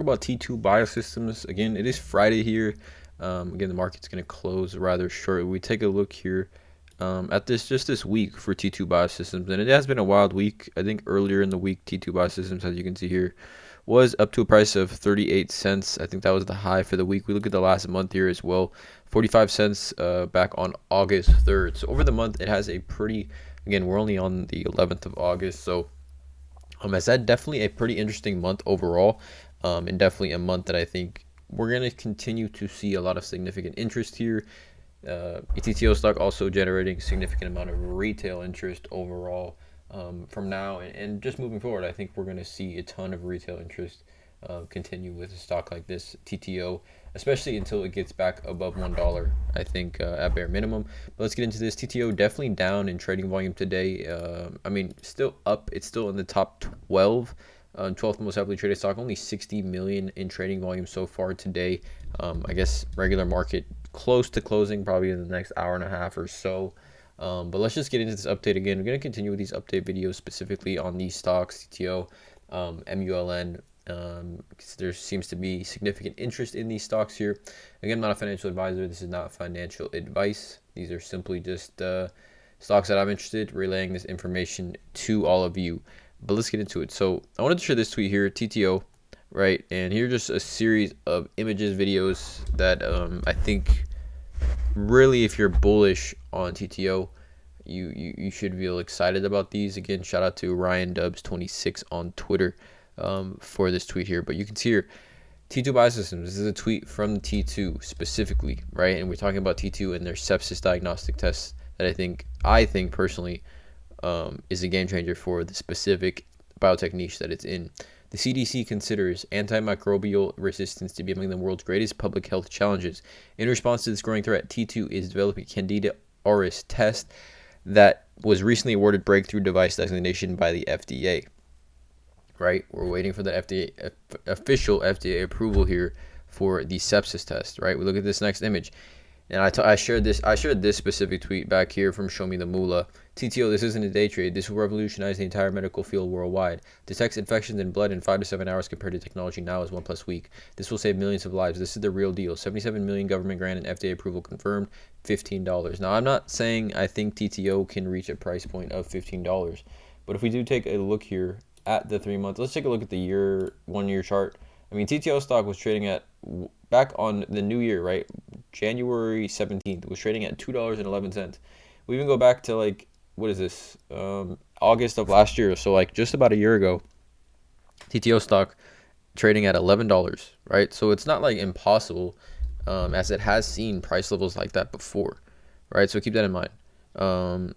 About T2 Biosystems. Again, it is Friday here. Again, the market's going to close rather shortly. We take a look here at this week for T2 Biosystems, and it has been a wild week. I think earlier in the week, T2 Biosystems, as you can see here, was up to a price of 38 cents. I think that was the high for the week. We look at the last month here as well, 45 cents back on August 3rd. So over the month, it has a pretty, again, we're only on the 11th of August, so I said, definitely a pretty interesting month overall, and definitely a month that I think we're going to continue to see a lot of significant interest here. TTO stock also generating significant amount of retail interest overall from now and just moving forward. I think we're going to see a ton of retail interest continue with a stock like this, TTO, especially until it gets back above $1, I think, at bare minimum. But let's get into this. TTO definitely down in trading volume today. Still up. It's still in the top 12. 12th most heavily traded stock, only 60 million in trading volume so far today. I guess regular market close to closing probably in the next hour and a half or so. But let's just get into this update again. We're going to continue with these update videos specifically on these stocks, TTO, MULN. There seems to be significant interest in these stocks here. Again, I'm not a financial advisor. This is not financial advice. These are simply just stocks that I'm interested in relaying this information to all of you. But let's get into it. So I wanted to share this tweet here, TTO, right? And here are just a series of images, videos that I think really, if you're bullish on TTO, you should feel excited about these. Again, shout out to Ryan Dubs 26 on Twitter for this tweet here. But you can see here, T2 Biosystems. This is a tweet from T2 specifically, right? And we're talking about T2 and their sepsis diagnostic tests that I think personally is a game changer for the specific biotech niche that it's in. The CDC considers antimicrobial resistance to be among the world's greatest public health challenges. In response to this growing threat, T2 is developing Candida auris test that was recently awarded breakthrough device designation by the FDA. Right, we're waiting for the FDA official FDA approval here for the sepsis test. Right, we look at this next image. And I shared this specific tweet back here from Show Me the Moolah. TTO, this isn't a day trade. This will revolutionize the entire medical field worldwide. Detects infections in blood in 5 to 7 hours compared to technology now is 1+ week. This will save millions of lives. This is the real deal. 77 million government grant and FDA approval confirmed. $15. Now, I'm not saying I think TTO can reach a price point of $15. But if we do take a look here at the 3 months, let's take a look at the 1 year chart. I mean, TTO stock was trading at, back on the new year, right? January 17th, was trading at $2.11. We even go back to, like, what is this? August of last year. So, like, just about a year ago, TTO stock trading at $11, right? So it's not, like, impossible, as it has seen price levels like that before, right? So keep that in mind.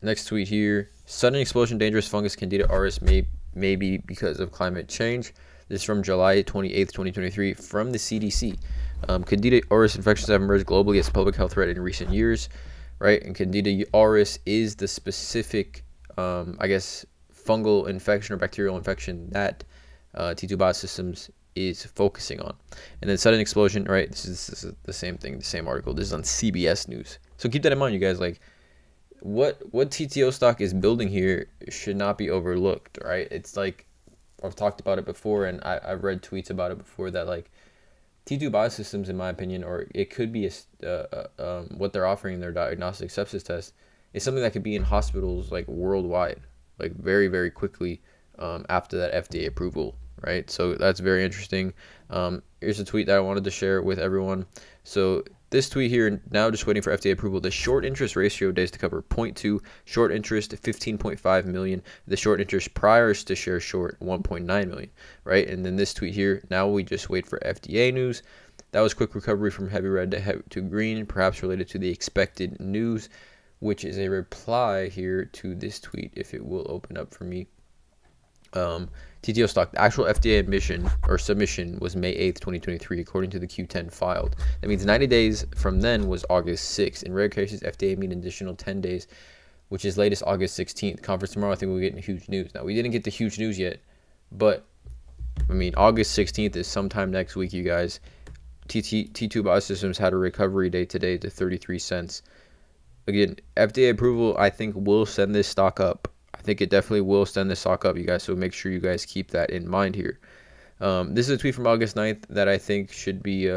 Next tweet here. Sudden explosion, dangerous fungus Candida auris may be because of climate change. This is from July 28th, 2023, from the CDC. Candida auris infections have emerged globally as a public health threat in recent years, right? And Candida auris is the specific, fungal infection or bacterial infection that T2 Biosystems is focusing on. And then sudden explosion, right? This is the same thing, the same article. This is on CBS News. So keep that in mind, you guys. Like, what TTO stock is building here should not be overlooked, right? It's like, I've talked about it before, and I've read tweets about it before, that like T2 Biosystems, in my opinion, or it could be what they're offering in their diagnostic sepsis test, is something that could be in hospitals like worldwide, like very, very quickly after that FDA approval, right? So that's very interesting. Here's a tweet that I wanted to share with everyone. So this tweet here, now just waiting for FDA approval. The short interest ratio days to cover 0.2, short interest 15.5 million, the short interest priors to share short 1.9 million, right? And then this tweet here, now we just wait for FDA news. That was quick recovery from heavy red to green, perhaps related to the expected news, which is a reply here to this tweet, if it will open up for me. TTO stock, the actual FDA admission or submission was May 8th, 2023, according to the Q10 filed. That means 90 days from then was August 6th. In rare cases, FDA mean an additional 10 days, which is latest August 16th. Conference tomorrow, I think we'll get huge news. Now, we didn't get the huge news yet, but, I mean, August 16th is sometime next week, you guys. T2 Biosystems had a recovery day today to 33 cents. Again, FDA approval, I think, will send this stock up. I think it definitely will send the stock up, you guys, so make sure you guys keep that in mind here. This is a tweet from August 9th that I think should be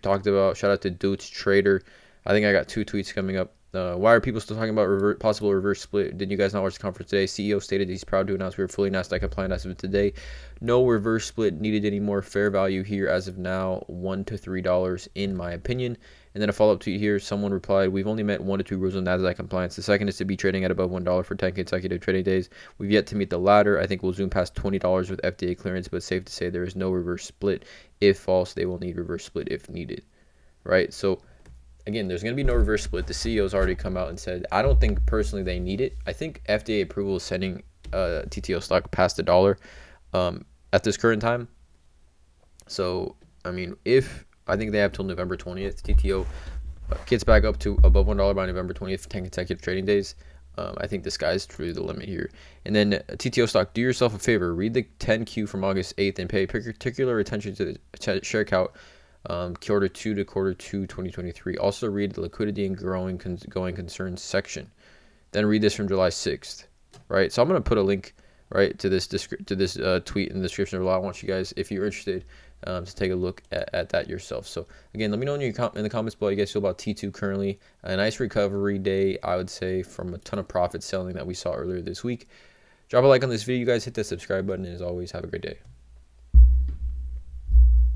talked about. Shout out to Dudes Trader. I think I got 2 tweets coming up. Why are people still talking about possible reverse split? Did you guys not watch the conference today? CEO stated he's proud to announce we are fully Nasdaq compliant as of today. No reverse split needed anymore. Fair value here as of now, $1 to $3 in my opinion. And then a follow-up tweet here. Someone replied, we've only met 1 to 2 rules of Nasdaq compliance. The second is to be trading at above $1 for 10 consecutive trading days. We've yet to meet the latter. I think we'll zoom past $20 with FDA clearance, but safe to say there is no reverse split. If false, they will need reverse split if needed. Right? So again, there's going to be no reverse split. The CEO's already come out and said, I don't think personally they need it. I think FDA approval is sending TTO stock past $1 at this current time. So, I mean, I think they have till November 20th. TTO gets back up to above $1 by November 20th for 10 consecutive trading days. I think the sky's truly the limit here. And then TTO stock, do yourself a favor. Read the 10Q from August 8th and pay particular attention to the share count quarter 2 to quarter 2 2023. Also read the liquidity and going concerns section. Then read this from July 6th, right? So I'm going to put a link right to this tweet in the description below. I want you guys, if you're interested, to take a look at that yourself. So again, let me know in the comments below how you guys feel about T2 currently. A nice recovery day, I would say, from a ton of profit selling that we saw earlier this week. Drop a like on this video, you guys. Hit that subscribe button, and as always, have a great day.